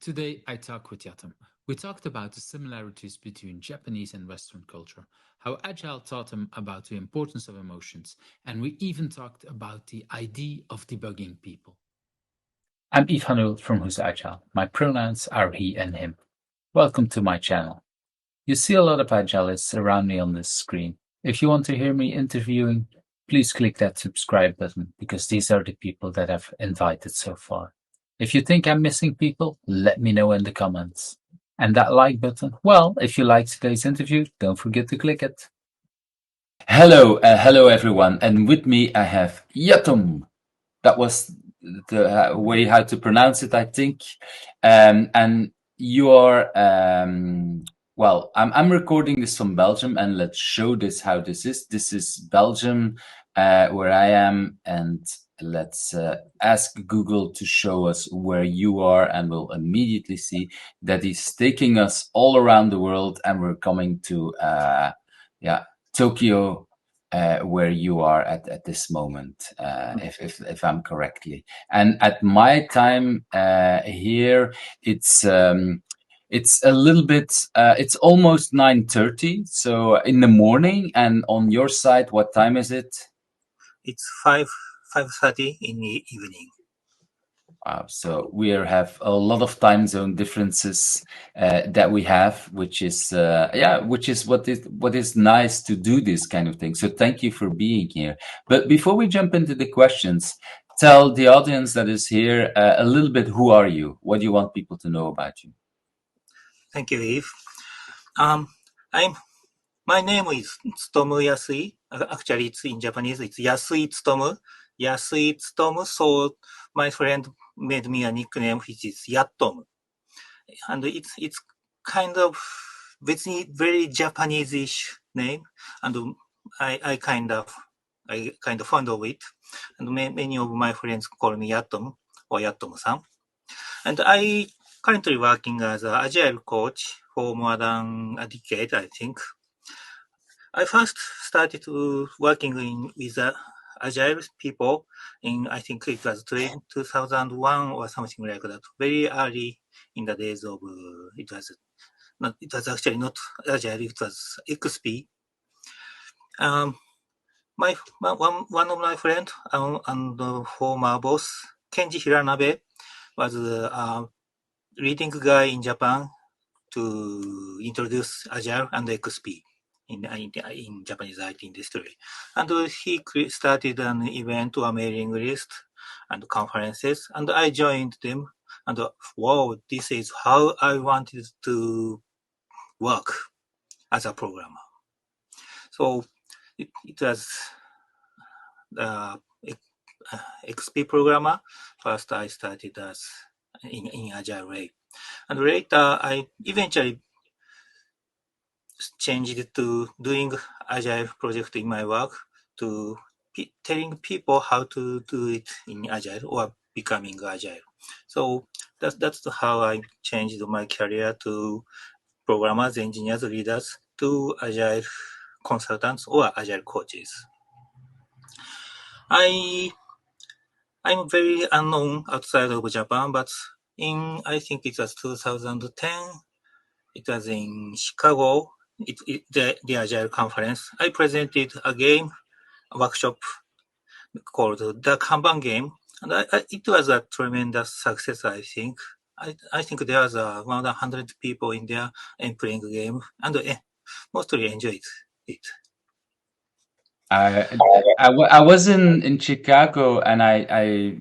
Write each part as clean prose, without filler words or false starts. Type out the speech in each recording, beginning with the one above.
Today I talk with Yattom. We talked about the similarities between Japanese and Western culture, how Agile taught him about the importance of emotions, and we even talked about the idea of debugging people. I'm Yves Hanul from Who's Agile. My pronouns are he and him. Welcome to my channel. You see a lot of Agilists around me on this screen. If you want to hear me interviewing, please click that subscribe button because these are the people that I've invited so far. If you think I'm missing people, let me know in the comments. And that like button, well, if you like today's interview, don't forget to click it. Hello everyone, and with me I have Yattom. That was the way how to pronounce it, I think. And you are well. I'm recording this from Belgium, and let's show this how this is. This is Belgium, where I am, and let's ask Google to show us where you are, and we'll immediately see that he's taking us all around the world, and we're coming to Tokyo, where you are at this moment, if I'm correctly. And at my time here, it's a little bit. It's almost 9:30, so in the morning. And on your side, what time is it? It's 5:30 in the evening. So we have a lot of time zone differences that we have, which is what is nice to do this kind of thing. So thank you for being here. But before we jump into the questions, tell the audience that is here a little bit. Who are you? What do you want people to know about you? Thank you, Eve. My name is Tsutomu Yasui. Actually, it's in Japanese. It's Yasui Tsutomu. Yasui Tsutomu. So my friend made me a nickname, which is Yattom, and it's kind of very Japanese-ish name, and I kind of fond of it. And many of my friends call me Yattom or Yattom-san. And I currently working as an Agile coach for more than a decade, I think. I first started working with Agile people in, I think it was 2001 or something like that, very early in the days of, it was actually not Agile, it was XP. One of my friends and former boss, Kenji Hiranabe, was a leading guy in Japan to introduce Agile and XP in Japanese IT industry. And he started an event or mailing list and conferences, and I joined them. And wow, this is how I wanted to work as a programmer. So it was the XP programmer. First, I started as in Agile way. And later, I eventually changed to doing Agile project in my work to telling people how to do it in Agile or becoming Agile. So that's how I changed my career to programmers, engineers, leaders, to Agile consultants or Agile coaches. I'm very unknown outside of Japan, but I think it was 2010, it was in Chicago, the Agile conference. I presented a workshop called the Kanban Game, and it was a tremendous success, I think. I think there was more than 100 people in there and playing the game, and mostly enjoyed it. I was in Chicago, and I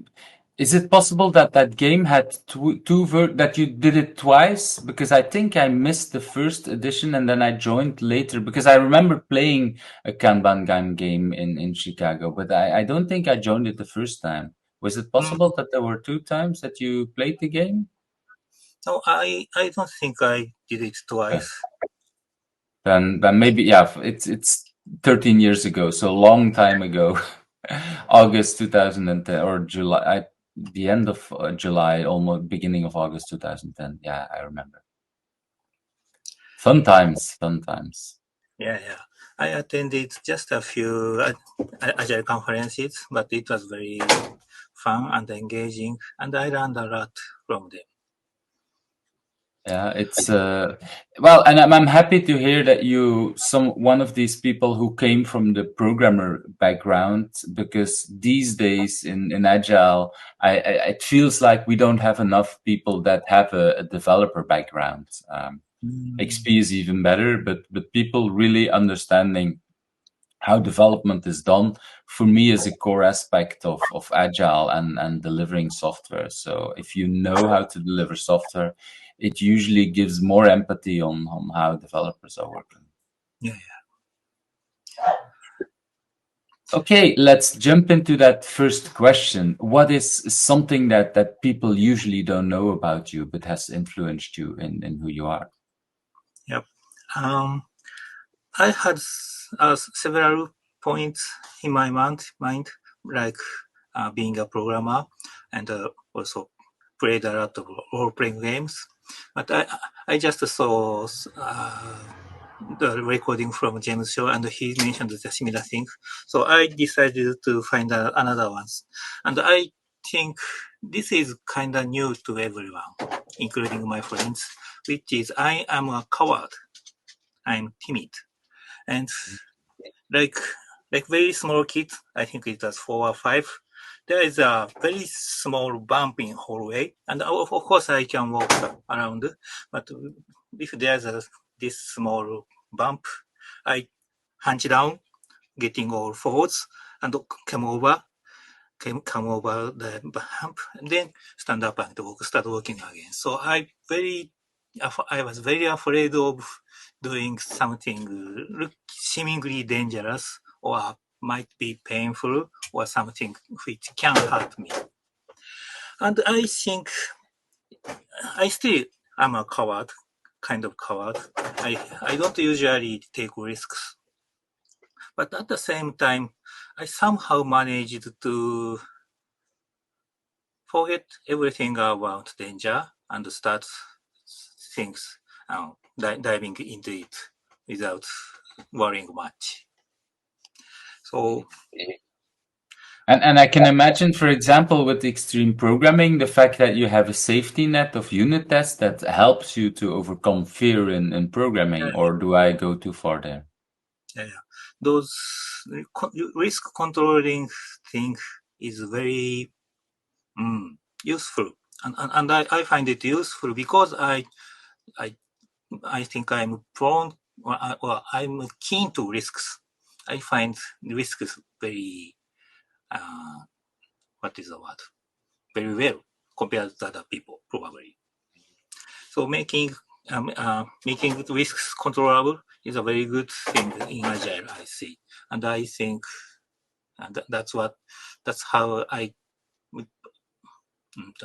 is it possible that that game had that you did it twice? Because I think I missed the first edition and then I joined later because I remember playing a Kanban game in Chicago, but I don't think I joined it the first time. Was it possible that there were two times that you played the game? No, I don't think I did it twice. Then maybe, yeah, it's 13 years ago, so long time ago. August 2010 or July, the end of July, almost beginning of August 2010. Yeah, I remember. Fun times. Yeah. I attended just a few Agile conferences, but it was very fun and engaging, and I learned a lot from them. Yeah, it's well, and I'm happy to hear that one of these people who came from the programmer background, because these days in Agile, it feels like we don't have enough people that have a developer background. XP is even better, but people really understanding how development is done, for me, is a core aspect of Agile and delivering software. So if you know how to deliver software, it usually gives more empathy on how developers are working. Yeah. Okay, let's jump into that first question. What is something that people usually don't know about you but has influenced you in who you are? Yep. I had several points in my mind like being a programmer and also played a lot of role-playing games. But I just saw the recording from James Shaw, and he mentioned the similar things. So I decided to find another ones. And I think this is kind of new to everyone, including my friends, which is I am a coward. I'm timid. And like very small kids, I think it was 4 or 5, there is a very small bump in hallway, and of course I can walk around, but if there's this small bump, I hunch down, getting all fours, and come over the bump, and then stand up and start walking again. So I was very afraid of doing something seemingly dangerous or might be painful or something which can hurt me. And I think I still am a coward, kind of coward. I don't usually take risks. But at the same time, I somehow managed to forget everything about danger and start things, diving into it without worrying much. So And I can imagine, for example, with extreme programming, the fact that you have a safety net of unit tests that helps you to overcome fear in programming, or do I go too far there? yeah, those risk controlling thing is very useful, and I find it useful because I think I'm prone or I'm keen to risks. I find risks very what is the word? Very well compared to other people, probably. So making risks controllable is a very good thing in Agile, I see. And I think that's how I would,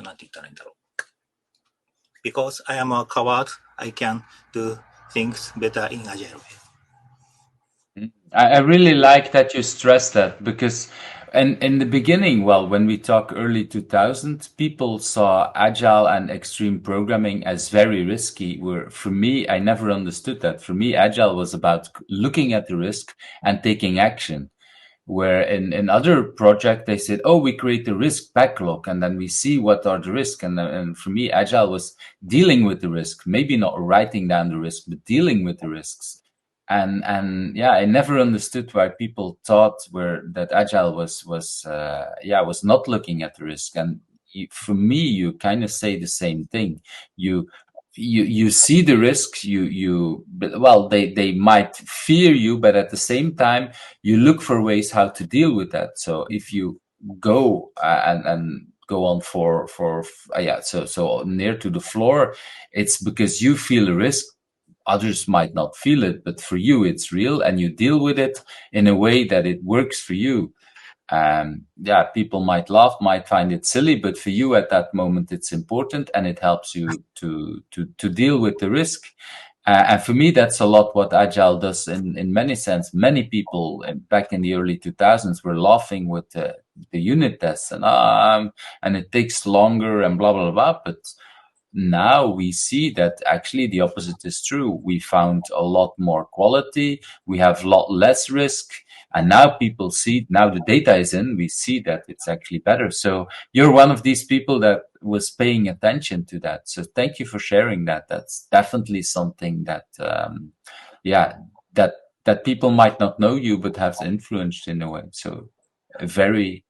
なんて言ったらいいんだろう。Because I am a coward, I can do things better in Agile way. I really like that you stress that, because in the beginning, well, when we talk early 2000, people saw Agile and extreme programming as very risky, where for me, I never understood that. For me, Agile was about looking at the risk and taking action. Where in other project they said, oh, we create the risk backlog and then we see what are the risks. And for me, Agile was dealing with the risk, maybe not writing down the risk, but dealing with the risks. And yeah, I never understood why people thought that Agile was not looking at the risk. And for me, you kind of say the same thing. You see the risks, they might fear you, but at the same time you look for ways how to deal with that. So if you go and go on so near to the floor, it's because you feel a risk. Others might not feel it, but for you it's real, and you deal with it in a way that it works for you. People might laugh, might find it silly, but for you at that moment, it's important, and it helps you to deal with the risk. And for me, that's a lot what Agile does in many sense. Many people back in the early 2000s were laughing with the unit tests and it takes longer and blah, blah, blah. But now we see that actually the opposite is true. We found a lot more quality. We have a lot less risk. And now people see, now the data is in, we see that it's actually better. So you're one of these people that was paying attention to that. So thank you for sharing that. That's definitely something that, that people might not know you, but have influenced in a way. So a very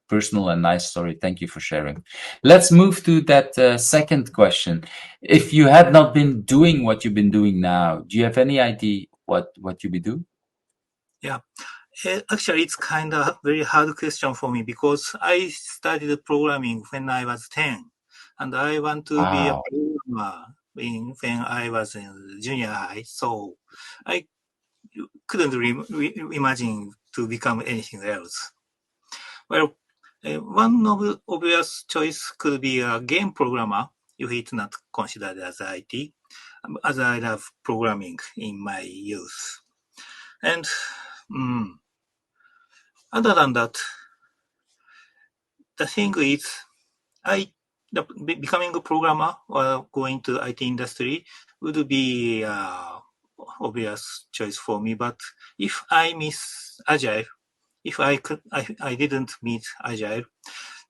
personal and nice story. Thank you for sharing. Let's move to that second question. If you had not been doing what you've been doing now, do you have any idea what you be doing? Yeah. Actually, it's kind of very hard question for me because I started programming when I was 10, and I want to be a Wow. programmer when I was in junior high. So I couldn't imagine to become anything else. Well, one of the obvious choice could be a game programmer if it's not considered as IT, as I love programming in my youth. And other than that, the thing is, becoming a programmer or going to IT industry would be obvious choice for me. But if I miss Agile, if I didn't meet Agile,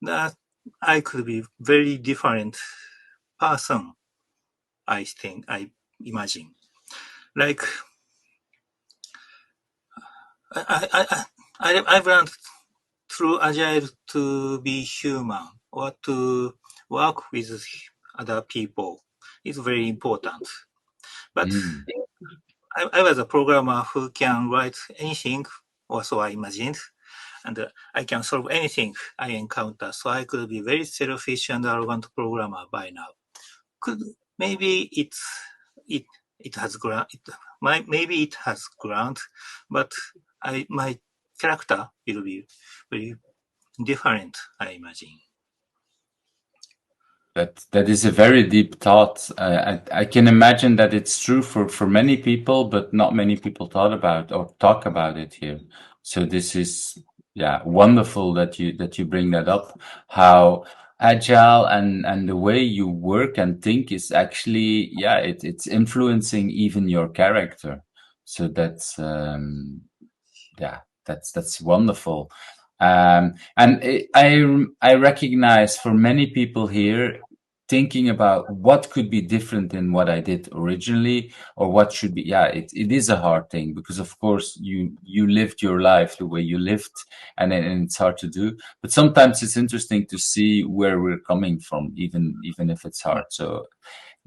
that I could be very different person. I imagine. Like I've learned through Agile to be human or to work with other people is very important. But I was a programmer who can write anything, or so I imagined, and I can solve anything I encounter. So I could be very selfish and arrogant programmer by now. Maybe it has ground, but my character will be very different, I imagine. That is a very deep thought. I can imagine that it's true for many people, but not many people thought about or talk about it here. So this is wonderful that you bring that up. How agile and the way you work and think is actually it's influencing even your character. So that's that's wonderful. And I recognize for many people here thinking about what could be different in what I did originally or what should be. Yeah, it is a hard thing because of course you lived your life the way you lived and it's hard to do. But sometimes it's interesting to see where we're coming from, even if it's hard. So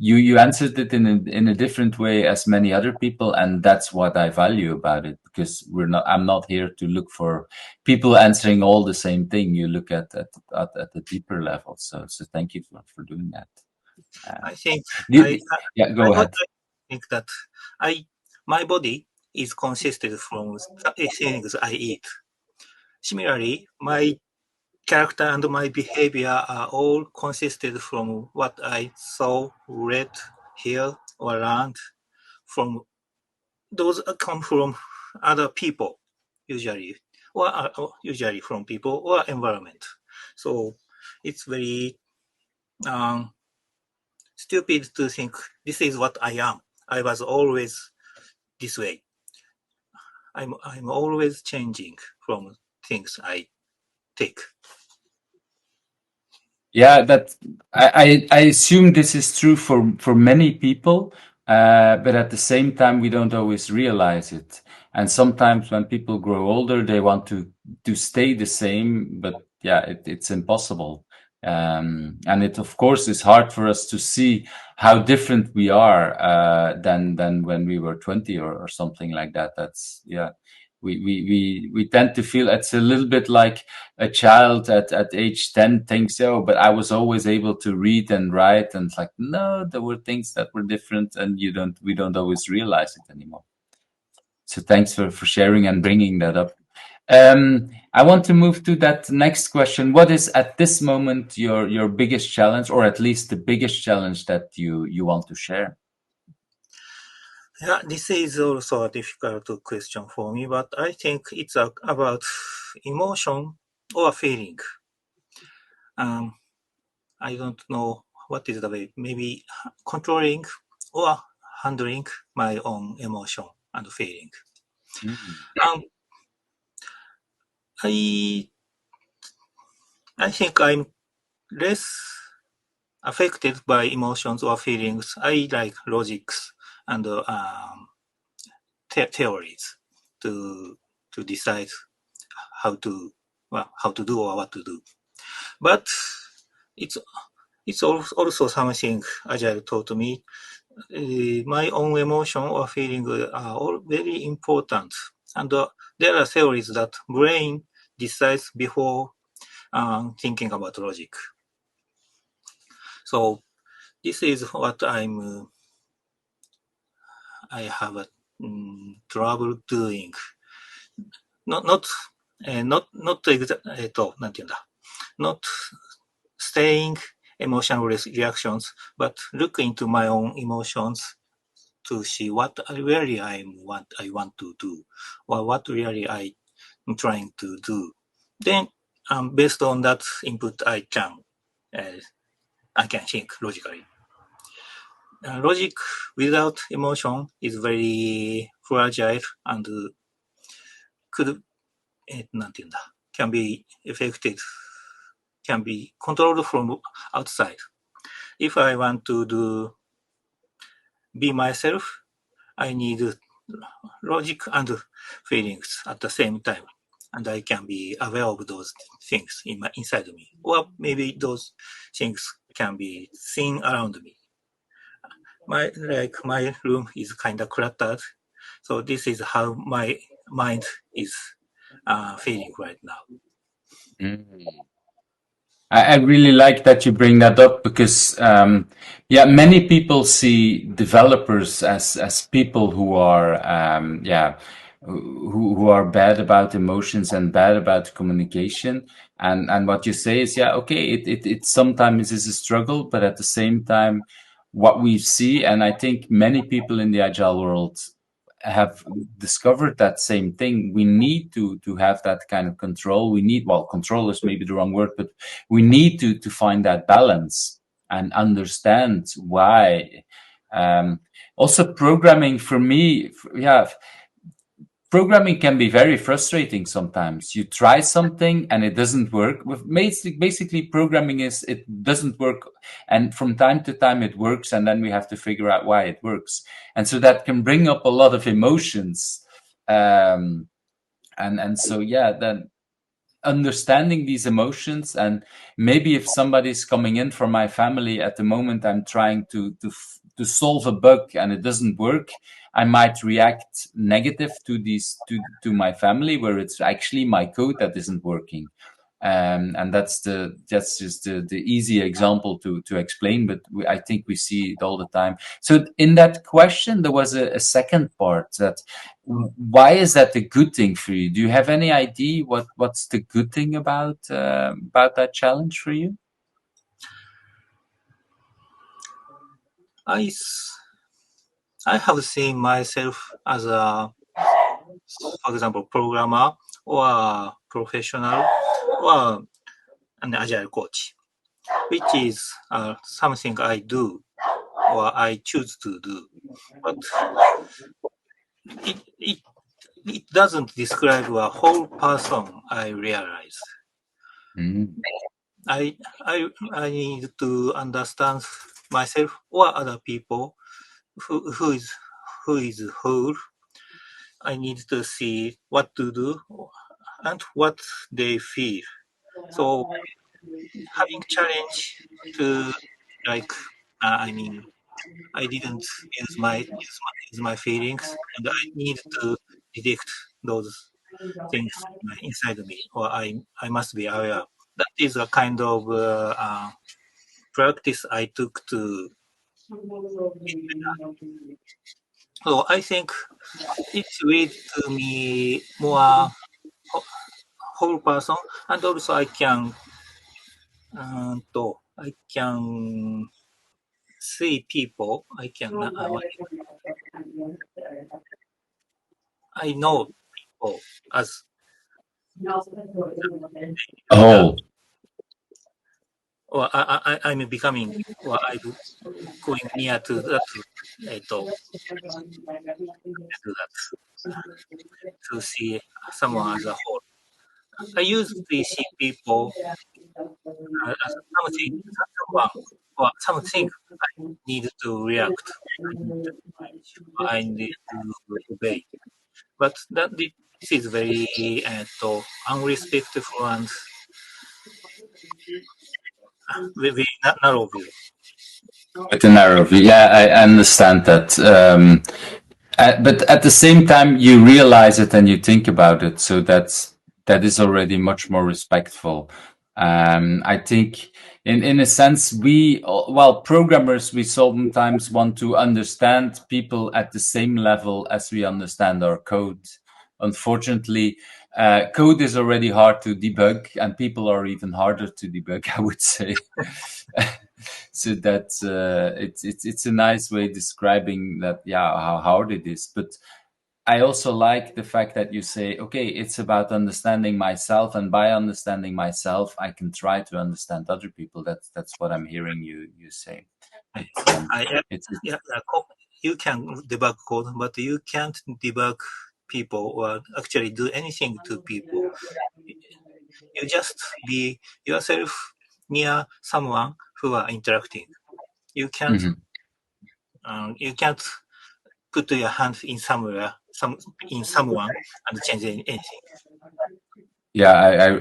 you answered it in a different way as many other people, and that's what I value about it, because I'm not here to look for people answering all the same thing. You look at the deeper level. So thank you for doing that. I think Go ahead. I think that my body is consisted from things I eat. Similarly, my character and my behavior are all consisted from what I saw, read, hear, or learned from. Those come from other people, usually, or usually from people or environment. So it's very stupid to think this is what I am. I was always this way. I'm always changing from things I take. Yeah, that I assume this is true for many people, but at the same time, we don't always realize it. And sometimes when people grow older, they want to stay the same, but it's impossible. And it of course is hard for us to see how different we are than when we were 20 or something like that. That's we tend to feel it's a little bit like a child at age 10 thinks, oh, but I was always able to read and write. And it's like, no, there were things that were different and we don't always realize it anymore. So thanks for sharing and bringing that up. I want to move to that next question. What is at this moment your biggest challenge, or at least the biggest challenge that you want to share? Yeah, this is also a difficult question for me, but I think it's about emotion or feeling. I don't know what is the way, maybe controlling or handling my own emotion and feeling. I think I'm less affected by emotions or feelings. I like logics and theories to decide how to do or what to do. But it's also something Agile taught me. My own emotion or feeling are all very important, and there are theories that brain decides before thinking about logic. So this is what I have a trouble doing. Not staying emotional reactions, but look into my own emotions to see what really I want to do, or what really I'm trying to do. Then, based on that input, I can think logically. Logic without emotion is very fragile and could can be affected, can be controlled from outside. If I want to be myself, I need logic and feelings at the same time, and I can be aware of those things inside me, or maybe those things can be seen around me. My room is kind of cluttered, so this is how my mind is feeling right now. I really like that you bring that up because, many people see developers as people who are, who are bad about emotions and bad about communication. And what you say is, okay, it sometimes is a struggle, but at the same time, what we see, and I think many people in the agile world have discovered that same thing. We need to have that kind of control. We need, well, control is maybe the wrong word, but we need to find that balance and understand why. Also, programming for me, programming can be very frustrating sometimes. You try something and it doesn't work. With basically programming is it doesn't work, and from time to time it works, and then we have to figure out why it works. And so that can bring up a lot of emotions. And so then understanding these emotions, and maybe if somebody's coming in from my family at the moment, I'm trying to solve a bug and it doesn't work, I might react negative to my family, where it's actually my code that isn't working. And that's just the easy example to explain, but I think we see it all the time. So in that question, there was a second part, that why is that a good thing for you? Do you have any idea what's the good thing about that challenge for you? I have seen myself as a, for example, programmer or a professional or an agile coach, which is something I do or I choose to do. But it doesn't describe a whole person, I realize. I need to understand myself or other people who is whole. I need to see what to do and what they feel. So having challenge to I didn't use my feelings, and I need to detect those things inside me, or I must be aware. That is a kind of practice I took to. So I think it leads to me more whole person, and also I can see people. I know people as or I'm becoming, or I'm going near to that, to see someone as a whole. I usually see people as something, someone, or something I need to react. I need to manage. I need to obey. But this is very unrespectful and very narrow view. With a narrow view, yeah, I understand that. But at the same time, you realize it and you think about it, so that is already much more respectful. I think, in a sense, programmers, we sometimes want to understand people at the same level as we understand our code. Unfortunately, code is already hard to debug, and people are even harder to debug, I would say. So that's it's a nice way describing that, yeah, how hard it is. But I also like the fact that you say, okay, it's about understanding myself, and by understanding myself, I can try to understand other people. That's what I'm hearing you say. You can debug code, but you can't debug people or actually do anything to people. You just be yourself near someone who are interacting. You can't put your hand in somewhere, in someone, and change anything. Yeah,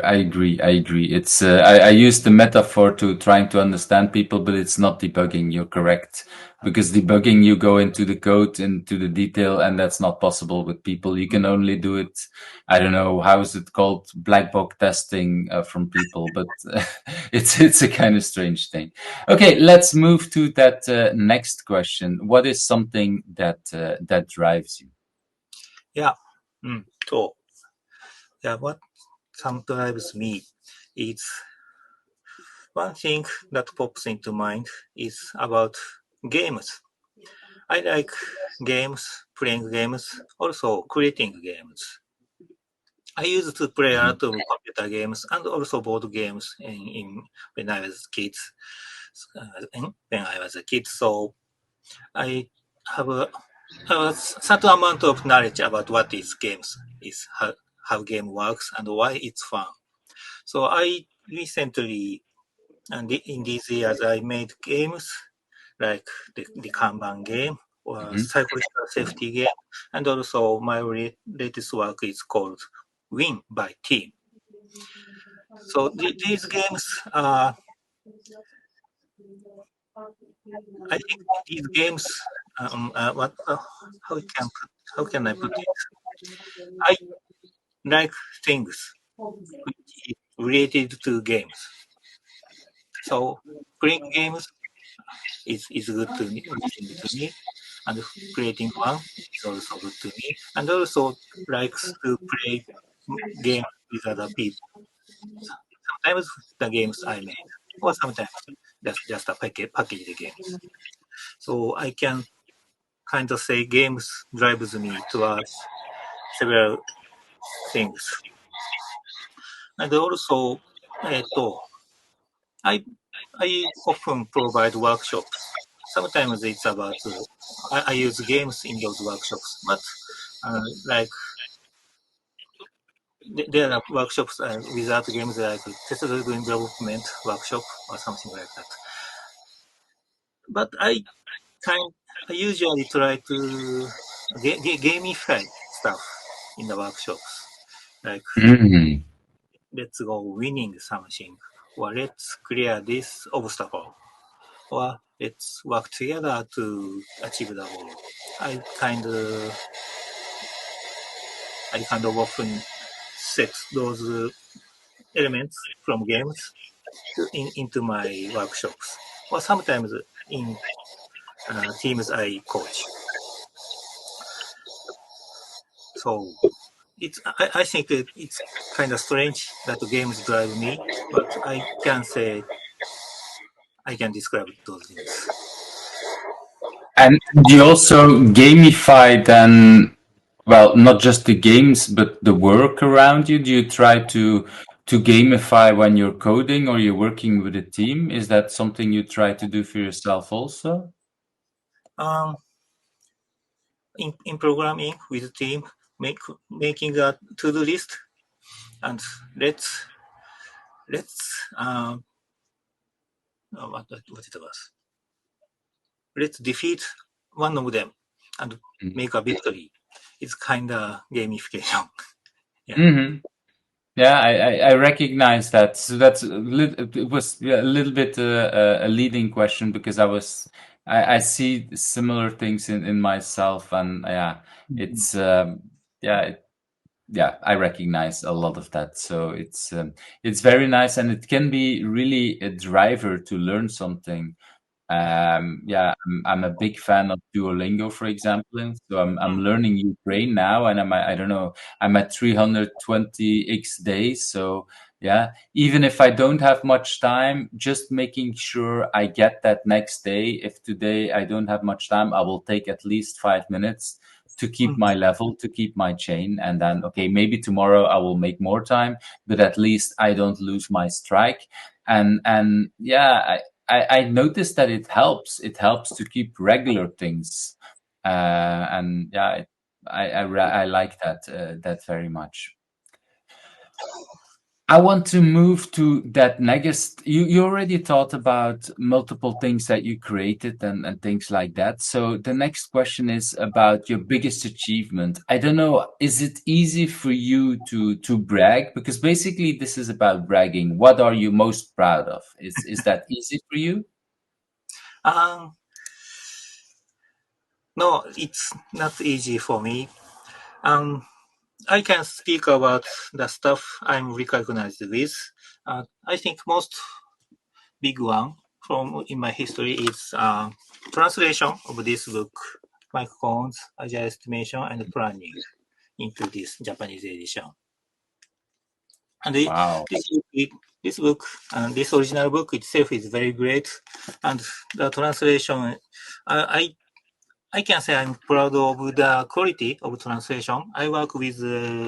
I agree. I agree. It's I use the metaphor to trying to understand people, but it's not debugging. You're correct, because debugging, you go into the code, into the detail, and that's not possible with people. You can only do it. I don't know, how is it called, black box testing from people, but it's a kind of strange thing. Okay, let's move to that next question. What is something that drives you? Yeah. So, yeah, what some drives me is one thing that pops into mind is about games. I like games, playing games, also creating games. I used to play a lot of computer games and also board games when I was kids. When I was a kid, so I have a certain amount of knowledge about what is games, is how game works and why it's fun. So I recently, and in these years, I made games like the Kanban game or psychological safety game, and also my latest work is called Win by Team. So these games are, I think these games, how can I put it? I like things which is related to games. So playing games is good to me, and creating one is also good to me, and also likes to play games with other people. Sometimes the games I made, or sometimes just a packaged games. So I can kind of say games drives me towards several things, and also, I I often provide workshops. Sometimes it's about I use games in those workshops, but like there are workshops without games, like test-driven development workshop or something like that. But I usually try to gamify stuff in the workshops, like let's go winning something, or let's clear this obstacle, or let's work together to achieve the goal. I kind of often set those elements from games into my workshops, or sometimes in teams I coach. So I think it's kind of strange that games drive me, but I can say I can describe those things. And you also gamify then, well, not just the games, but the work around you. Do you try to gamify when you're coding or you're working with a team? Is that something you try to do for yourself also? In programming with team, making a to-do list and let's what it was. Let's defeat one of them and make a victory. It's kind of gamification. Yeah, I recognize that. So that's it was a little bit a leading question because I see similar things in myself, and yeah, it's I recognize a lot of that. So it's very nice, and it can be really a driver to learn something. I'm a big fan of Duolingo, for example. And so I'm learning Ukraine now, and I don't know, I'm at 320x days. So yeah, even if I don't have much time, just making sure I get that next day. If today I don't have much time, I will take at least 5 minutes to keep my level, to keep my chain, and then okay, maybe tomorrow I will make more time, but at least I don't lose my strike. And yeah, I noticed that it helps. It helps to keep regular things, and yeah, I like that very much. I want to move to that next. You already thought about multiple things that you created and things like that. So the next question is about your biggest achievement. I don't know, is it easy for you to brag? Because basically this is about bragging. What are you most proud of? Is that easy for you? No, it's not easy for me. I can speak about the stuff I'm recognized with. I think most big one from in my history is translation of this book, Mike Cohn's Agile Estimation and Planning, into this Japanese edition. And Wow. this book, this original book itself is very great, and the translation, I can say I'm proud of the quality of translation. I work with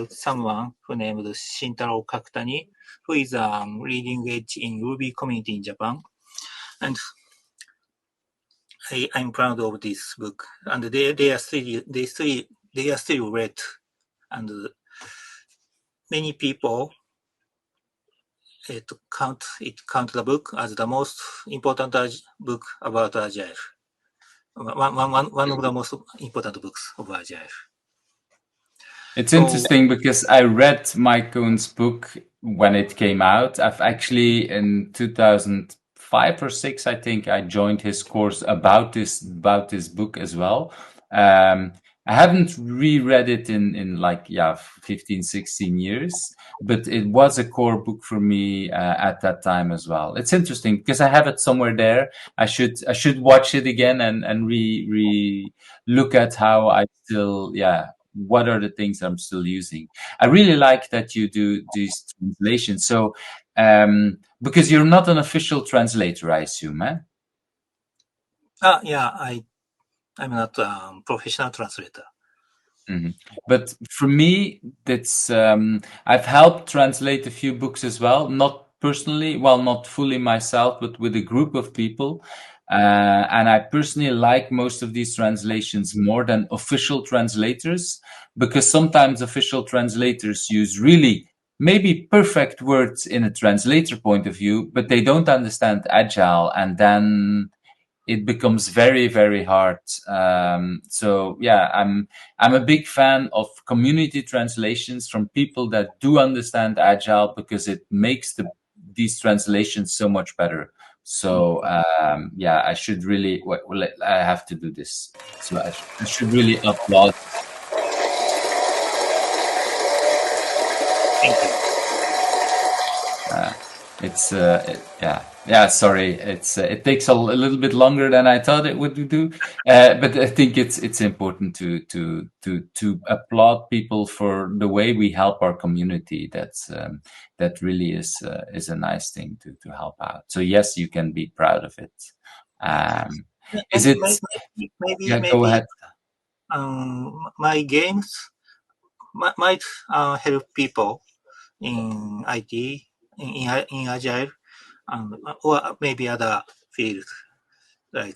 someone who named Shintaro Kakutani, who is a leading edge in Ruby community in Japan. And I'm proud of this book. And they are still read. And many people count the book as the most important book about Agile. One of the most important books of Agile. It's interesting because I read Mike Cohn's book when it came out. I've actually in 2005 or 6, I think, I joined his course about this book as well. I haven't reread it in like 15, 16 years, but it was a core book for me at that time as well. It's interesting because I have it somewhere there. I should watch it again and re look at how I still what are the things I'm still using. I really like that you do these translations. So because you're not an official translator, I assume, eh? Yeah, I'm not a professional translator. Mm-hmm. But for me, that's I've helped translate a few books as well, not personally, well, not fully myself, but with a group of people. And I personally like most of these translations more than official translators, because sometimes official translators use really maybe perfect words in a translator point of view, but they don't understand Agile, and then it becomes very, very hard. So yeah, I'm a big fan of community translations from people that do understand Agile, because it makes these translations so much better. So I should really, I have to do this. So I should really applaud. Thank you. Sorry, it takes a little bit longer than I thought it would do, but I think it's important to applaud people for the way we help our community. That really is a nice thing to help out. So yes, you can be proud of it. Is it? Go ahead. My games might help people in IT, in Agile, or maybe other fields. Like,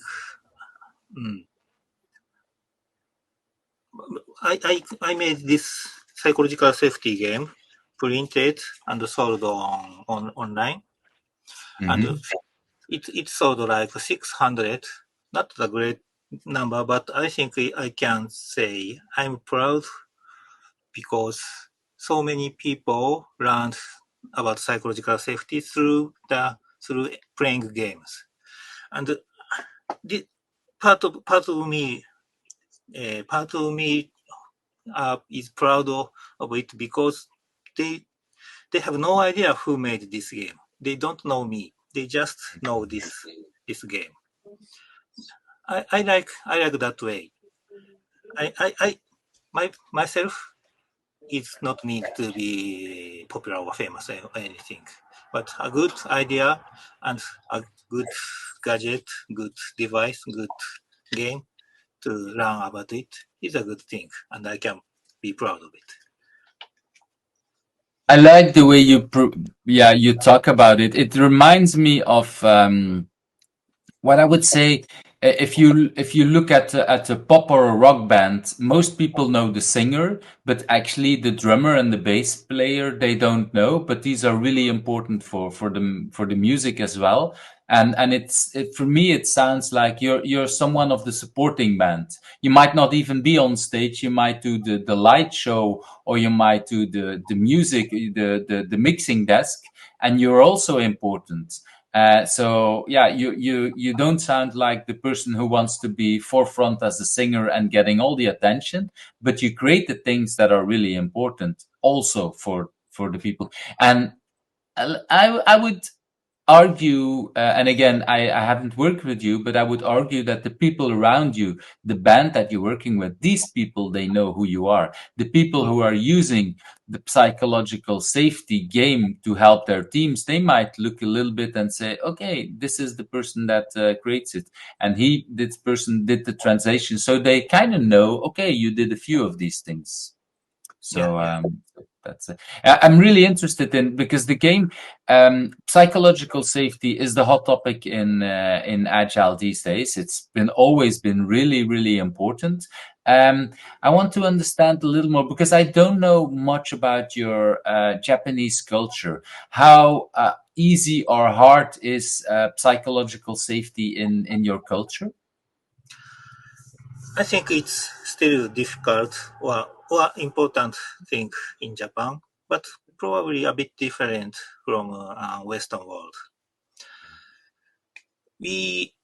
I made this psychological safety game printed and sold on online. And Mhm. it sold like 600. Not a great number, but I think I can say I'm proud because so many people learned about psychological safety through playing games. And the part of me is proud of it because they have no idea who made this game. They don't know me. They just know this game. I like that way. Myself is not need to be popular or famous or anything, but a good idea and a good gadget, good device, good game to learn about it is a good thing, and I can be proud of it. I like the way you talk about it. It reminds me of what I would say. If you look at a pop or a rock band, most people know the singer, but actually the drummer and the bass player they don't know. But these are really important for the music as well. And for me it sounds like you're someone of the supporting band. You might not even be on stage. You might do the light show, or you might do the music, the mixing desk, and you're also important. So yeah, you don't sound like the person who wants to be forefront as a singer and getting all the attention, but you create the things that are really important also for the people. And I would argue, and again, I haven't worked with you, but I would argue that the people around you, the band that you're working with, these people, they know who you are. The people who are using the psychological safety game to help their teams, they might look a little bit and say, okay, this is the person that creates it. And this person did the translation. So they kind of know, okay, you did a few of these things. So that's it. I'm really interested in, because the game psychological safety is the hot topic in Agile these days. It's always been really important. I want to understand a little more, because I don't know much about your Japanese culture. How easy or hard is psychological safety in your culture? I think it's still difficult or important thing in Japan, but probably a bit different from Western world. We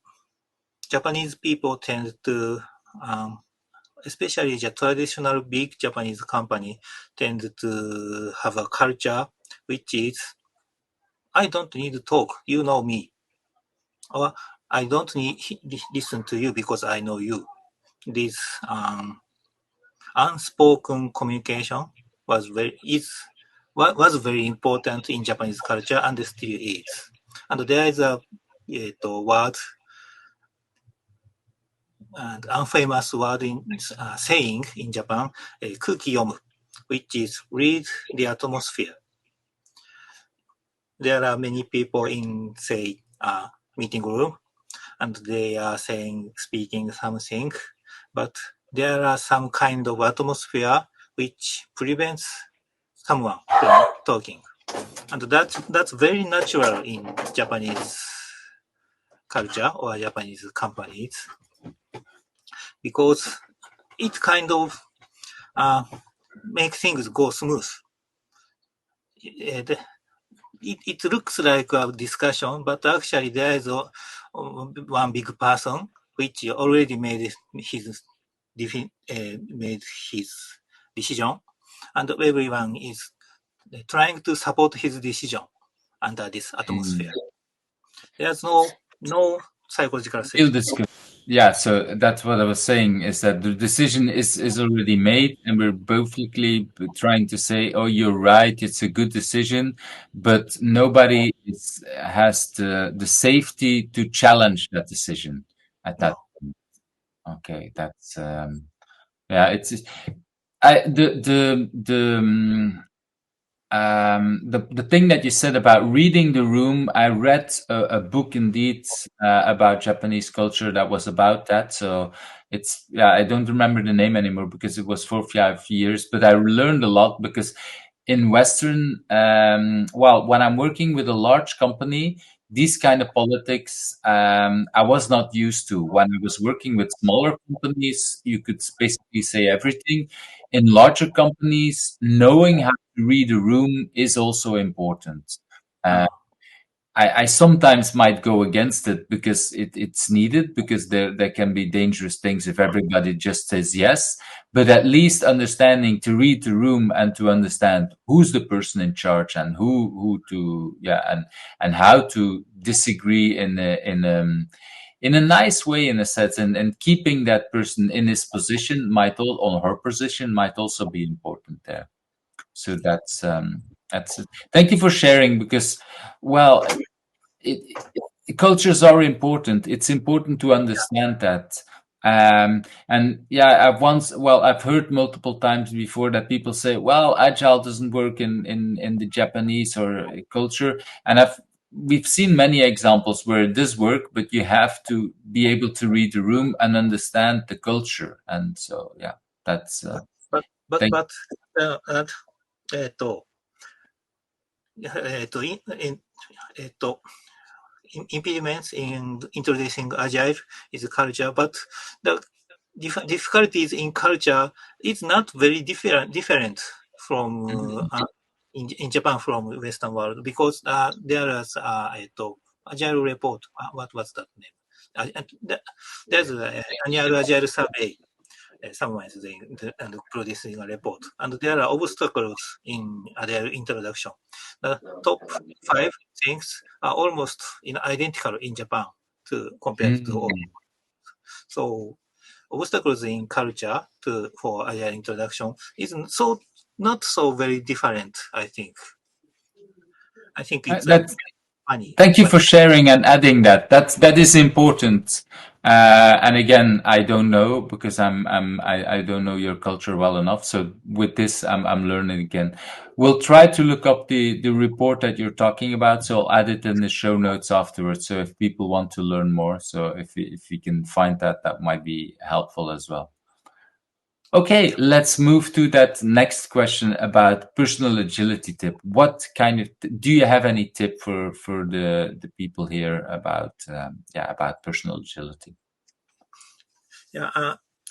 Japanese people tend to, especially the traditional big Japanese company, tend to have a culture which is, I don't need to talk, you know me, or I don't need listen to you because I know you. This unspoken communication was very important in Japanese culture and still is. And there is a word, an unfamous word saying in Japan, 空気読む, which is read the atmosphere. There are many people in, say, meeting room, and they are speaking something, but there are some kind of atmosphere which prevents someone from talking. And that's very natural in Japanese culture or Japanese companies, because it kind of makes things go smooth. It looks like a discussion, but actually there is one big person which already made his decision, and everyone is trying to support his decision under this atmosphere. There's no psychological safety. Yeah, so that's what I was saying, is that the decision is already made, and we're both trying to say, oh, you're right, it's a good decision, but nobody has the safety to challenge that decision at that point. Okay, that's yeah, it's I the thing that you said about reading the room, I read a book indeed about Japanese culture that was about that. So it's, yeah, I don't remember the name anymore because it was 4 or 5 years, but I learned a lot, because in Western, well, when I'm working with a large company, these kind of politics I was not used to. When I was working with smaller companies, you could basically say everything. In larger companies, knowing how to read a room is also important. I sometimes might go against it because it's needed, because there can be dangerous things if everybody just says yes. But at least understanding to read the room and to understand who's the person in charge and who to and how to disagree in a nice way, in a sense, and keeping that person in his position on her position might also be important there. So that's it. Thank you for sharing, because well, cultures are important. It's important to understand that. And yeah, I've heard multiple times before that people say, well, agile doesn't work in the Japanese or culture. And we've seen many examples where it does work, but you have to be able to read the room and understand the culture. And so, yeah, that's, But thank impediments in introducing agile is culture, but the difficulties in culture is not very different from in Japan from Western world, because there is agile report. What was that name? There's an annual agile survey. Someone is doing and producing a report, and there are obstacles in their introduction. The top 5 things are almost identical in Japan compared to all. So obstacles in culture for agile introduction is not so very different. I think it's funny. Thank you for sharing and adding that. That is important. And again, I don't know, because I don't know your culture well enough. So with this, I'm learning again. We'll try to look up the report that you're talking about. So I'll add it in the show notes afterwards. So if people want to learn more, so if we can find that might be helpful as well. Okay, let's move to that next question about personal agility tip. What kind of do you have any tip for the people here about about personal agility? Yeah,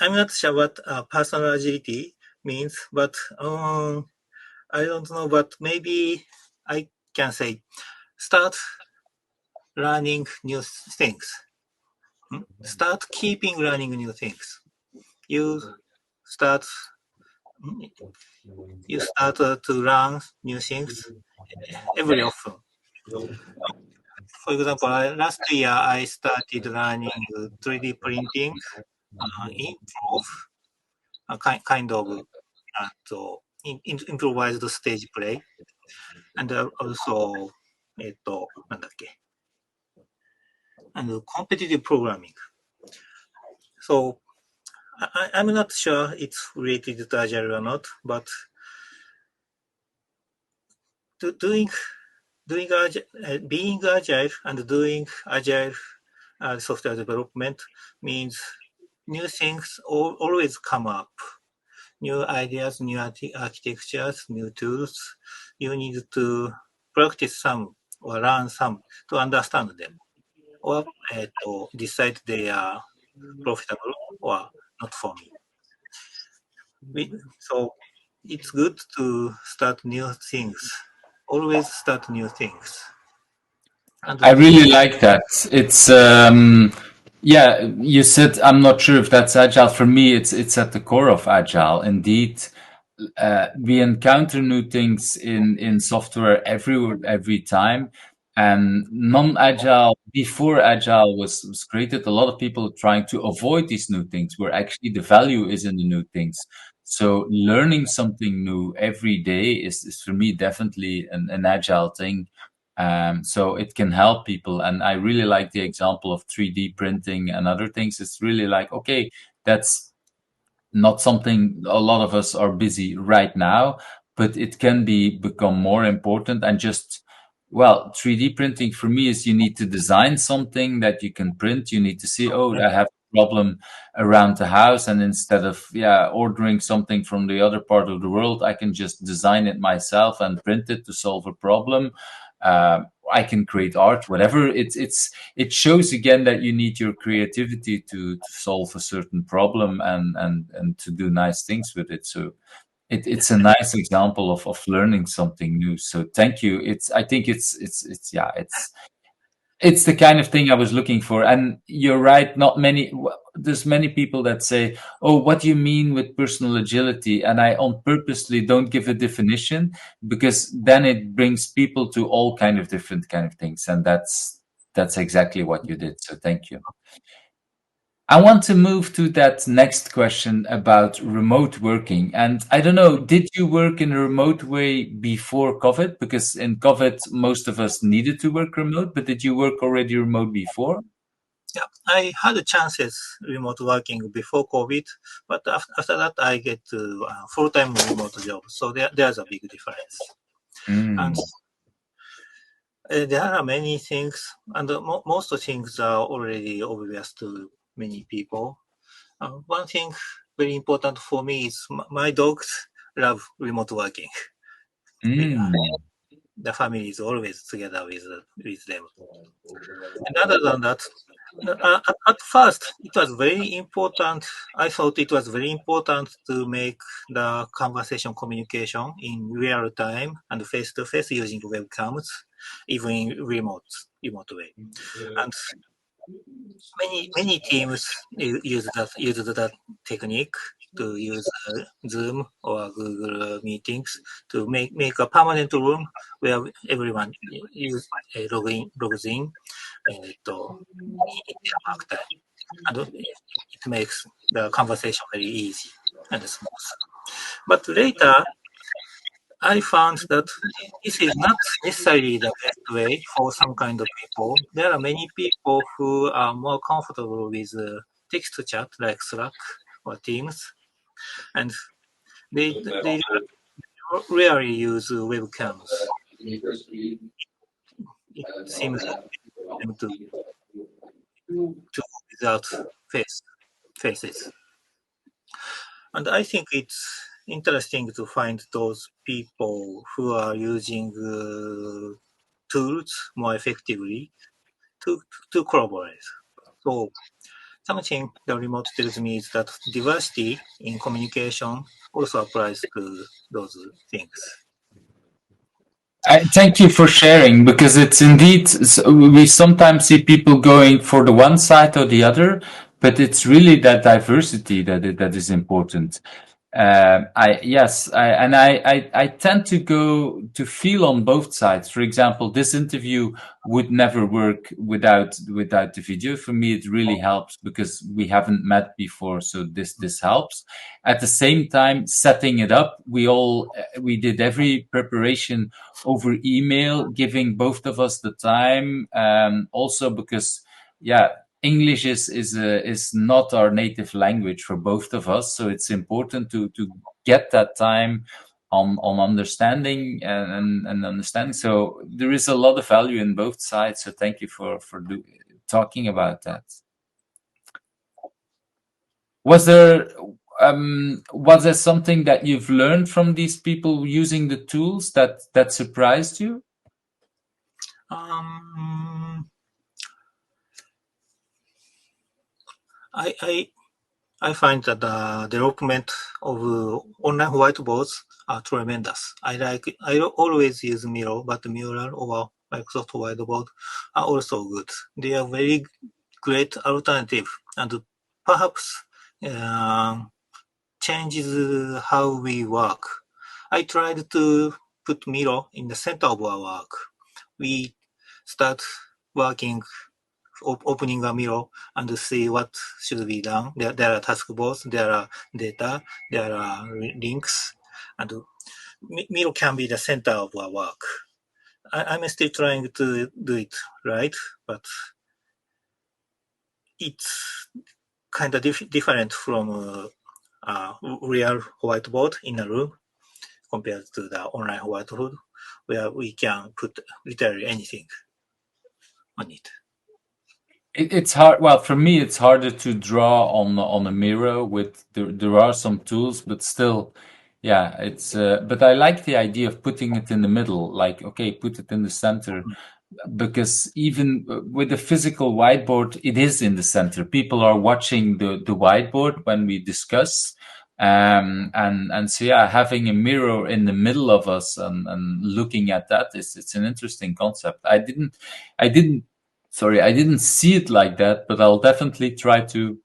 I'm not sure what personal agility means, but I don't know. But maybe I can say start learning new things. Start keeping learning new things. You start to learn new things every often. For example, last year I started learning 3D printing, improve, kind of improvised stage play, and also, and competitive programming. So I'm not sure it's related to Agile or not, but being Agile and doing Agile software development means new things always come up. New ideas, new architectures, new tools. You need to practice some or learn some to understand them, or decide they are profitable or not for me. So it's good to start new things. Always start new things. And I really like that. It's yeah, you said, I'm not sure if that's agile. For me, it's at the core of agile. Indeed, we encounter new things in software every time. And non-agile, before agile was created, a lot of people trying to avoid these new things, where actually the value is in the new things. So learning something new every day is for me definitely an agile thing. So it can help people. And I really like the example of 3D printing and other things. It's really like, okay, that's not something a lot of us are busy right now, but it can become more important. And just, well, 3D printing for me is you need to design something that you can print. You need to see, oh, I have to problem around the house, and instead of ordering something from the other part of the world, I can just design it myself and print it to solve a problem. I can create art, whatever. It shows again that you need your creativity to solve a certain problem and to do nice things with it. So it's a nice example of learning something new. So thank you. I think it's the kind of thing I was looking for. And you're right, there's many people that say, oh, what do you mean with personal agility? And I on purposely don't give a definition, because then it brings people to all kind of different kind of things. And that's exactly what you did. So thank you. I want to move to that next question about remote working. And I don't know, did you work in a remote way before COVID? Because in COVID, most of us needed to work remote, but did you work already remote before? Yeah, I had chances remote working before COVID, but after that I get full-time remote job. So there's a big difference. And there are many things, and most things are already obvious to many people. One thing very important for me is my dogs love remote working. The family is always together with them. And other than that, at first, it was very important. I thought it was very important to make the conversation communication in real time and face to face using webcams, even in remote way. And many teams use that technique to use Zoom or Google Meetings to make a permanent room where everyone logs in to their work time. And it makes the conversation very easy and smooth. But later, I found that this is not necessarily the best way for some kind of people. There are many people who are more comfortable with text chat like Slack or Teams, and they rarely use webcams. It seems them to without faces. And I think it's interesting to find those people who are using tools more effectively to collaborate. So something the remote tells me is that diversity in communication also applies to those things. Thank you for sharing, because it's indeed, we sometimes see people going for the one side or the other, but it's really that diversity that is important. I tend to go to feel on both sides. For example, this interview would never work without the video. For me, it really helps because we haven't met before, so this helps. At the same time, setting it up, we did every preparation over email, giving both of us the time. Also because, English is not our native language for both of us, so it's important to get that time on understanding and understanding. So there is a lot of value in both sides. So thank you for talking about that. Was there something that you've learned from these people using the tools that surprised you? I find that the development of online whiteboards are tremendous. I always use Miro, but Mural or Microsoft Whiteboard are also good. They are very great alternative and perhaps changes how we work. I tried to put Miro in the center of our work. We start working, opening a Miro and see what should be done. There are task boards, there are data, there are links, and Miro can be the center of our work. I'm still trying to do it right, but it's kind of different from real whiteboard in a room compared to the online whiteboard where we can put literally anything on it. It's hard. Well, for me, it's harder to draw on a mirror. With there are some tools, but still, yeah, it's. But I like the idea of putting it in the middle. Like, okay, put it in the center, because even with a physical whiteboard, it is in the center. People are watching the whiteboard when we discuss. And so yeah, having a mirror in the middle of us and looking at that it's an interesting concept. I didn't see it like that, but I'll definitely try to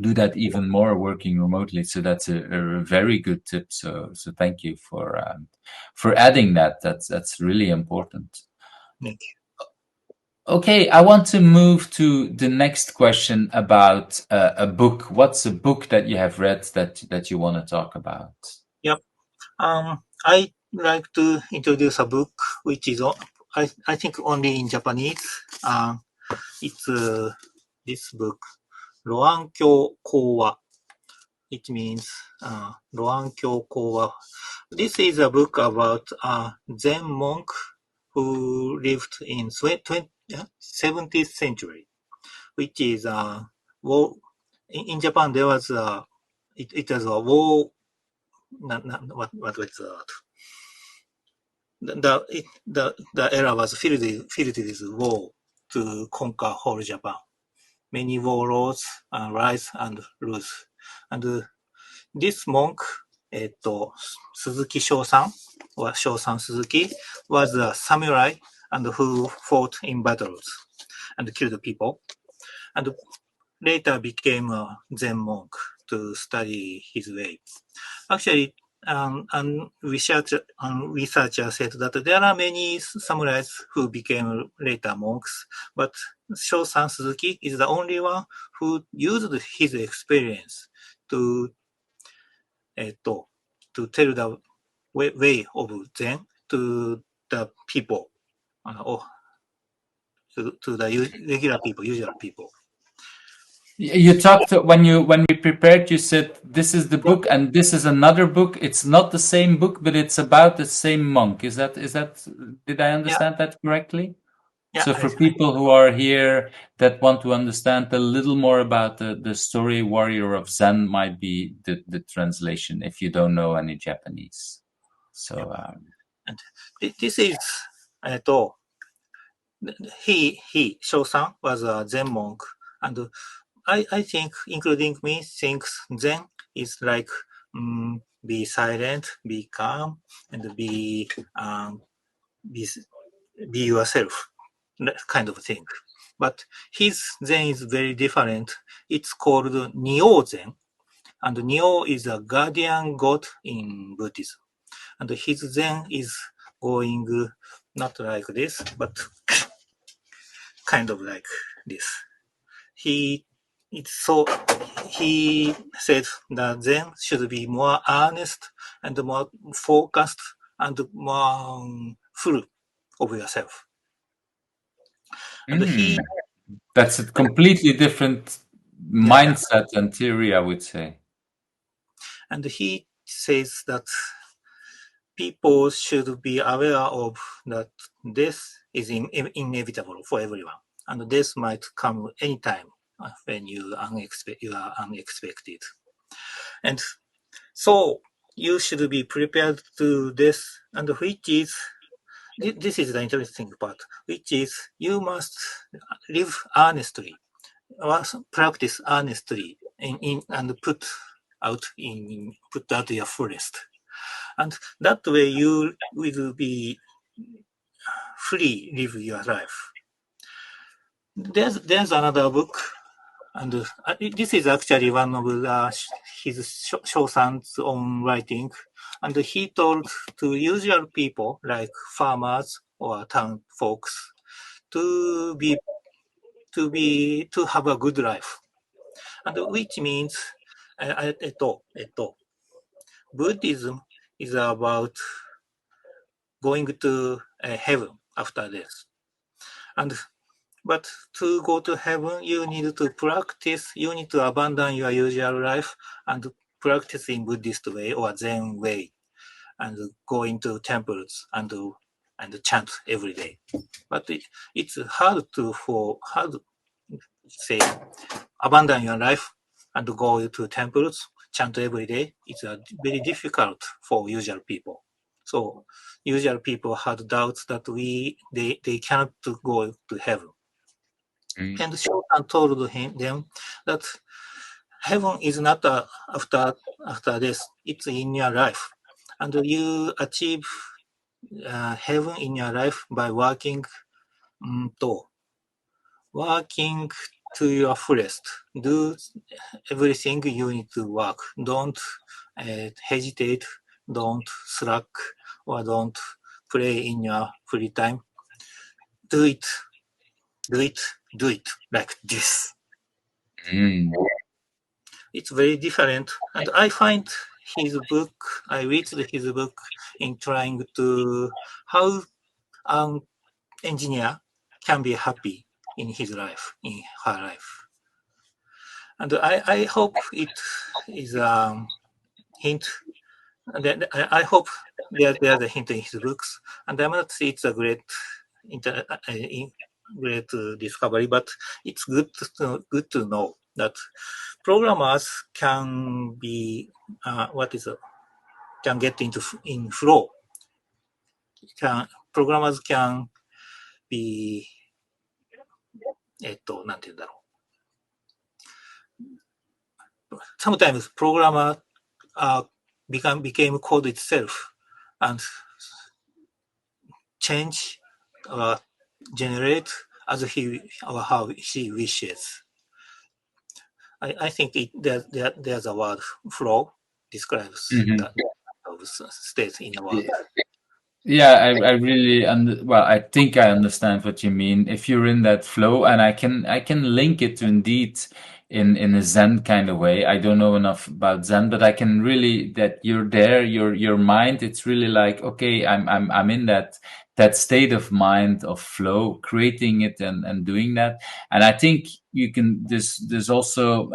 do that even more working remotely. So that's a very good tip. So thank you for adding that. That's really important. Thank you. Okay, I want to move to the next question about a book. What's a book that you have read that you want to talk about? Yep. I like to introduce a book which is I think only in Japanese. It's this book, ロアン教講話. It means ロアン教講話. This is a book about a Zen monk who lived in 17th century, which is war. In Japan there was it was a war. What was the era was filled with war to conquer whole Japan. Many warlords rise and lose. And this monk, 鈴木翔さん or 翔さん Suzuki was a samurai and who fought in battles and killed people, and later became a Zen monk to study his way. Actually, researcher said that there are many samurais who became later monks, but Shosan Suzuki is the only one who used his experience to tell the way of Zen to the people, or to the regular people, usual people. You talked when we prepared. You said this is the book and this is another book. It's not the same book, but it's about the same monk. Is that? Did I understand that correctly? Yeah, so for people who are here that want to understand a little more about the story Warrior of Zen might be the translation if you don't know any Japanese. So and this is Shosan was a Zen monk, and I think, including me, thinks Zen is like be silent, be calm, and be yourself, that kind of thing. But his Zen is very different. It's called Nyo Zen, and Nyo is a guardian god in Buddhism. And his Zen is going not like this, but kind of like this. He said that Zen should be more honest and more focused and more full of yourself. And that's a completely different mindset and theory, I would say. And he says that people should be aware of that death is inevitable for everyone, and death might come anytime when you are unexpected. And so you should be prepared to death, and this is the interesting part, which is you must live honestly, or practice honestly, and put out your fullest. And that way you will be free, live your life. There's another book, and this is actually one of his Shosan's own writing, and he told to usual people like farmers or town folks to have a good life, and which means Buddhism is about going to heaven after death, but to go to heaven, you need to practice. You need to abandon your usual life and practice in Buddhist way or Zen way, and go into temples and chant every day. But it's hard say, abandon your life and go to temples, chant every day. It's very difficult for usual people. So usual people had doubts that they cannot go to heaven. Mm. And Shotan told them that heaven is not after this, it's in your life. And you achieve heaven in your life by working to your fullest. Do everything you need to work. Don't hesitate, don't slack, or don't play in your free time. Do it like this. Mm. It's very different. And I find I read his book in trying to how an engineer can be happy in his life, in her life. And I hope it is a hint. And I hope there's a hint in his books. And I'm not saying it's a great discovery, but it's good to know that programmers can be can get in flow. Programmers can be なんて言うんだろう。Sometimes programmer became code itself and change or generate as he or how she wishes. I think there's a word flow describes that state in the world. Yeah, I really I think I understand what you mean. If you're in that flow, and I can link it to indeed in a Zen kind of way. I don't know enough about Zen, but I can really that you're there, your mind. It's really like, okay, I'm in that state of mind of flow, creating it and doing that. And I think you can. There's also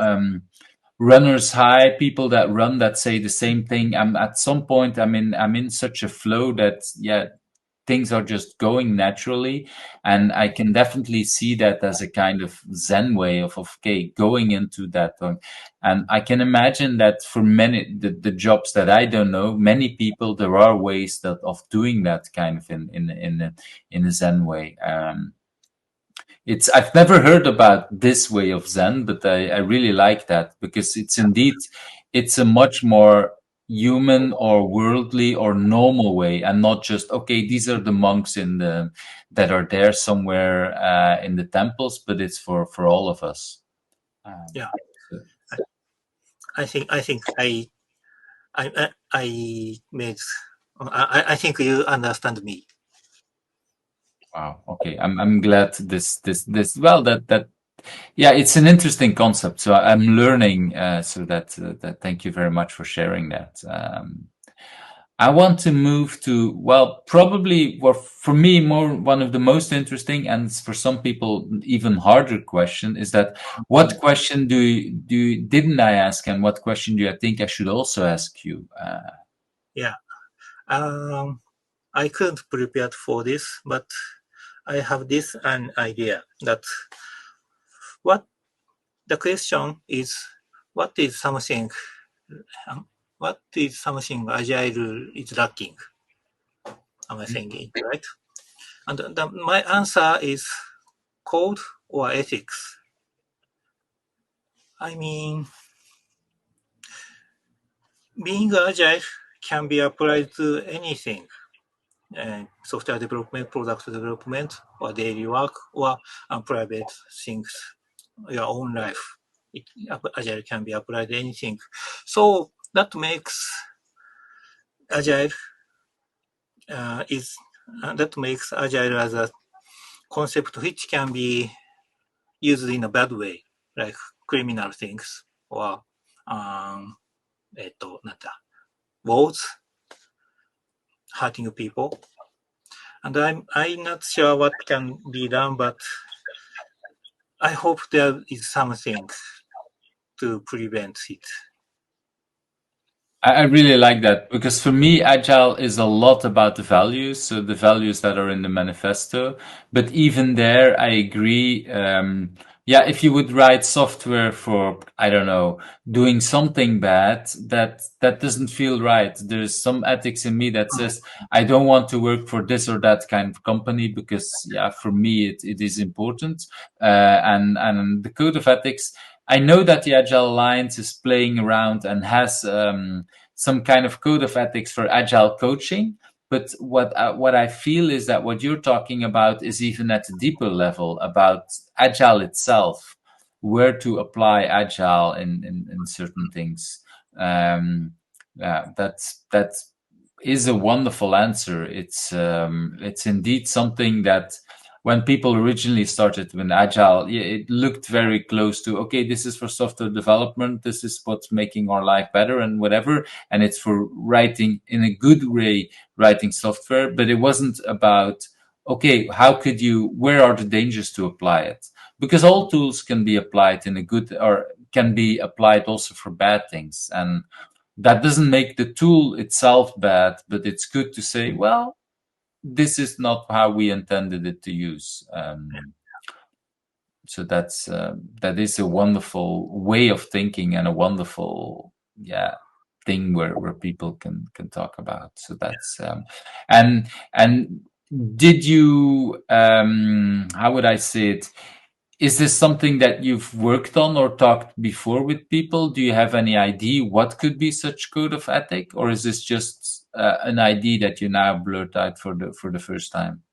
runners high, people that run that say the same thing. I'm at some point I'm in such a flow that things are just going naturally, and I can definitely see that as a kind of Zen way of okay, going into that one. And I can imagine that for many the jobs that I don't know, many people, there are ways of doing that kind of in a Zen way. I've never heard about this way of Zen, but I really like that, because it's a much more human or worldly or normal way, and not just, okay, these are the monks that are there somewhere in the temples, but it's for all of us. Yeah. I think I made I think you understand me. Wow. Okay. I'm glad this well that yeah, it's an interesting concept. So I'm learning. So that thank you very much for sharing that. I want to move to probably for me one of the most interesting, and for some people even harder question is that what question didn't I ask, and what question do I think I should also ask you? Yeah. I couldn't prepare for this, but I have an idea that the question is, what is something Agile is lacking? Am I saying it right? And my answer is code or ethics. I mean, being Agile can be applied to anything. Software development, product development, or daily work, or private things, your own life. Agile can be applied to anything. So that makes Agile Agile as a concept which can be used in a bad way, like criminal things or wars, hurting people. And I'm not sure what can be done, but I hope there is something to prevent it. I really like that, because for me, Agile is a lot about the values, so the values that are in the manifesto. But even there, I agree. yeah, if you would write software for, I don't know, doing something bad, that doesn't feel right. There's some ethics in me that says I don't want to work for this or that kind of company because, yeah, for me it is important. And the code of ethics, I know that the Agile Alliance is playing around and has some kind of code of ethics for agile coaching. But what I feel is that what you're talking about is even at a deeper level about agile itself, where to apply agile in certain things. Yeah, that is a wonderful answer. It's indeed something that when people originally started with agile, it looked very close to, okay, this is for software development, this is what's making our life better and whatever, and it's for writing in a good way, writing software. But it wasn't about, okay, where are the dangers to apply it? Because all tools can be applied in a good, or can be applied also for bad things. And that doesn't make the tool itself bad, but it's good to say, well, this is not how we intended it to use. So that is a wonderful way of thinking and a wonderful, thing where people can talk about. So that's and did you how would I say it? Is this something that you've worked on or talked before with people? Do you have any idea what could be such code of ethic, or is this just an idea that you now blurt out for the first time?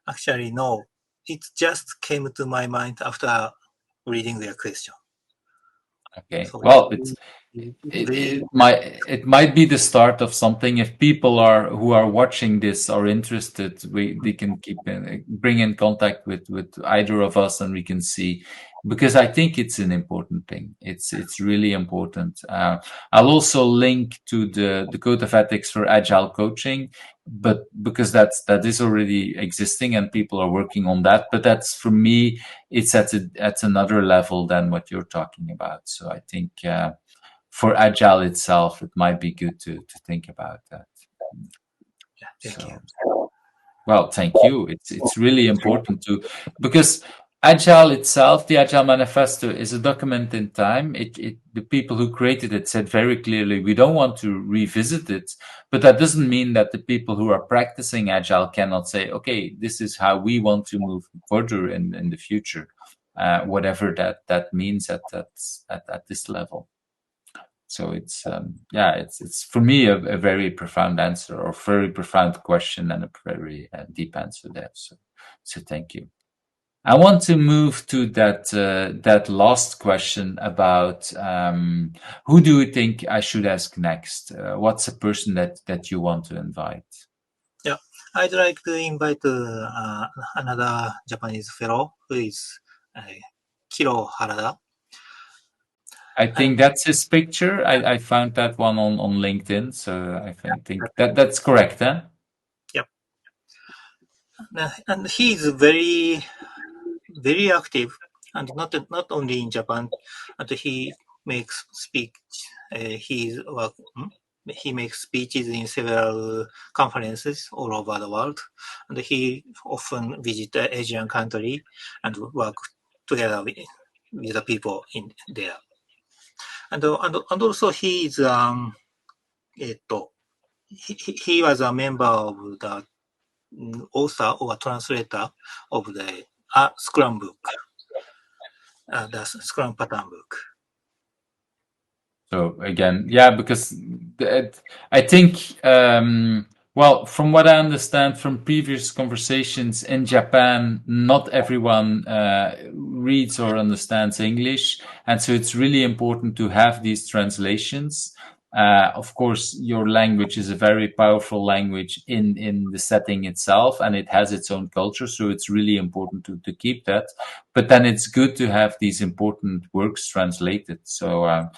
Actually, no. It just came to my mind after reading their question. Okay. So Well, it might be the start of something. If people who are watching this are interested, they can bring in contact with either of us, and we can see, because I think it's an important thing. It's really important. I'll also link to the code of ethics for agile coaching, but because that is already existing and people are working on that. But that's, for me, it's at another level than what you're talking about. So I think for agile itself, it might be good to think about that. thank you. Well, thank you. It's really important because agile itself, the Agile Manifesto, is a document in time. The people who created it said very clearly, we don't want to revisit it, but that doesn't mean that the people who are practicing agile cannot say, okay, this is how we want to move further in the future, whatever that means at this level. So it's for me a very profound answer, or very profound question, and a very deep answer there. So thank you. I want to move to that last question about who do you think I should ask next? What's a person that you want to invite? Yeah, I'd like to invite another Japanese fellow who is Kiro Harada. I think that's his picture. I found that one on LinkedIn, so I think that's correct, huh? Yep. And he is very, very active, and not only in Japan. And he makes he makes speeches in several conferences all over the world, and he often visits the Asian country and work together with the people in there. And also he is he was a member of the author or translator of the Scrum book, the Scrum pattern book. So again, because I think, well, from what I understand from previous conversations in Japan, not everyone reads or understands English, and so it's really important to have these translations. Of course, your language is a very powerful language in the setting itself, and it has its own culture, so it's really important to keep that. But then it's good to have these important works translated. So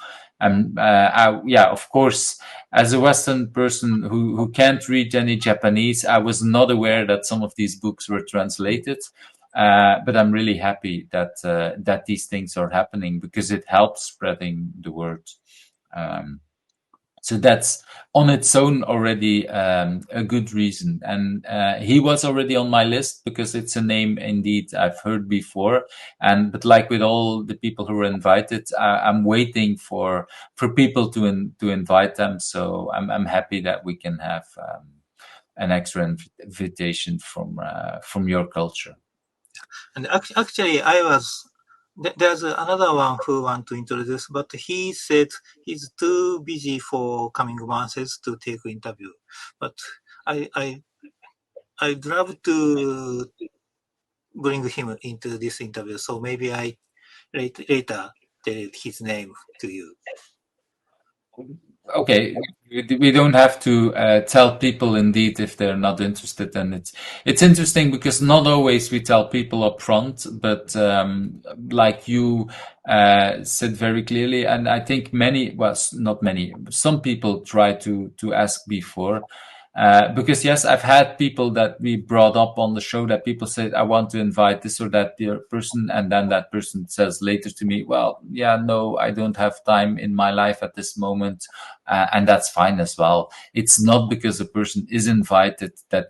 of course, as a Western person who can't read any Japanese, I was not aware that some of these books were translated. But I'm really happy that these things are happening, because it helps spreading the word. So that's on its own already a good reason. And he was already on my list because it's a name indeed I've heard before. But like with all the people who were invited, I'm waiting for people to invite them. So I'm happy that we can have an extra invitation from your culture. And actually, there's another one who want to introduce, but he said he's too busy for coming months to take interview. But I'd love to bring him into this interview, so maybe I later tell his name to you. Okay, we don't have to tell people indeed if they're not interested. And it's interesting because not always we tell people up front, but like you said very clearly, and I think not many, some people try to ask before. Because yes, I've had people that we brought up on the show that people said, I want to invite this or that dear person. And then that person says later to me, well, yeah, no, I don't have time in my life at this moment. And that's fine as well. It's not because a person is invited that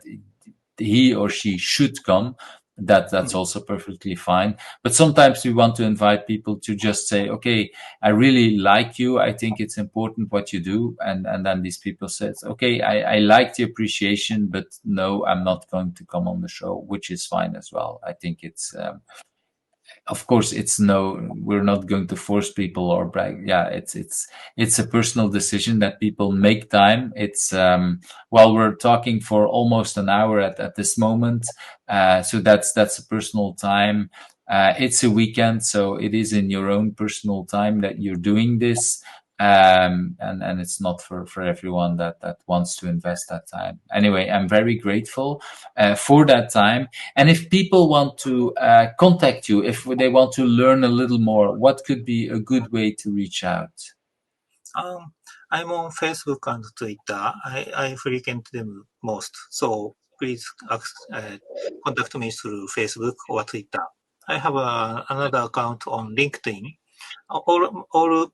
he or she should come. That's also perfectly fine. But sometimes we want to invite people to just say, okay, I really like you. I think it's important what you do. And then these people said, okay, I like the appreciation, but no, I'm not going to come on the show, which is fine as well. I think it's, of course, we're not going to force people or brag. Yeah, it's a personal decision that people make time. It's we're talking for almost an hour at this moment, so that's a personal time. It's a weekend, so it is in your own personal time that you're doing this. And it's not for everyone that wants to invest that time. Anyway, I'm very grateful for that time. And if people want to contact you, if they want to learn a little more, what could be a good way to reach out? I'm on Facebook and Twitter. I frequent them most. So please contact me through Facebook or Twitter. I have another account on LinkedIn. All of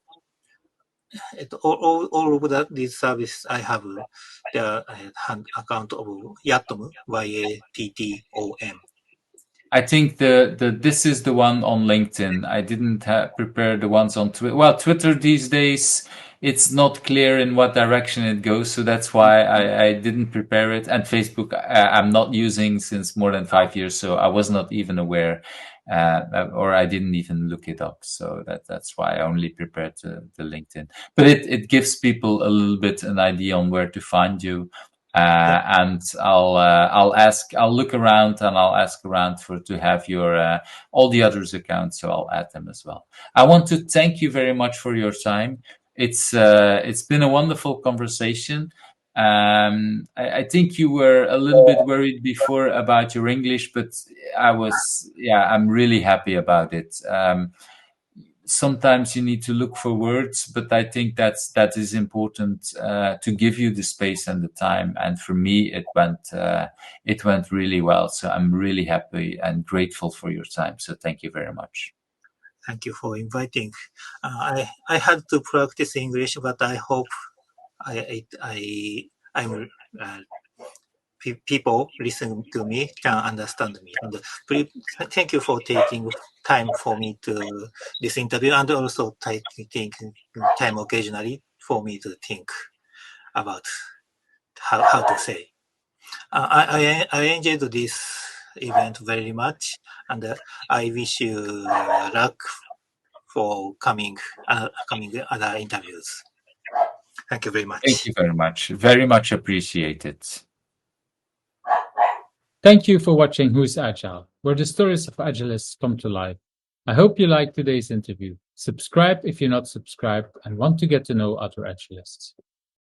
these services I have the account of Yattom, Yattom. I think this is the one on LinkedIn. I didn't prepare the ones on Twitter. Well, Twitter these days, it's not clear in what direction it goes, so that's why I didn't prepare it. And Facebook, I'm not using since more than 5 years, so I was not even aware, or I didn't even look it up. So that's why I only prepared the LinkedIn. But it gives people a little bit an idea on where to find you. And I'll look around and I'll ask around to have your all the others accounts, so I'll add them as well. I want to thank you very much for your time. It's been a wonderful conversation. I think you were a little bit worried before about your English, but I'm really happy about it. Sometimes you need to look for words, but I think that is important to give you the space and the time. And for me, it went really well. So I'm really happy and grateful for your time. So thank you very much. Thank you for inviting. I had to practice English, but I hope people listening to me can understand me. And thank you for taking time for me to this interview, and also taking time occasionally for me to think about how to say. I enjoyed this event very much, and I wish you luck for coming other interviews. Thank you very much. Thank you very much. Very much appreciated. Thank you for watching Who's Agile, where the stories of agilists come to life. I hope you liked today's interview. Subscribe if you're not subscribed and want to get to know other agilists.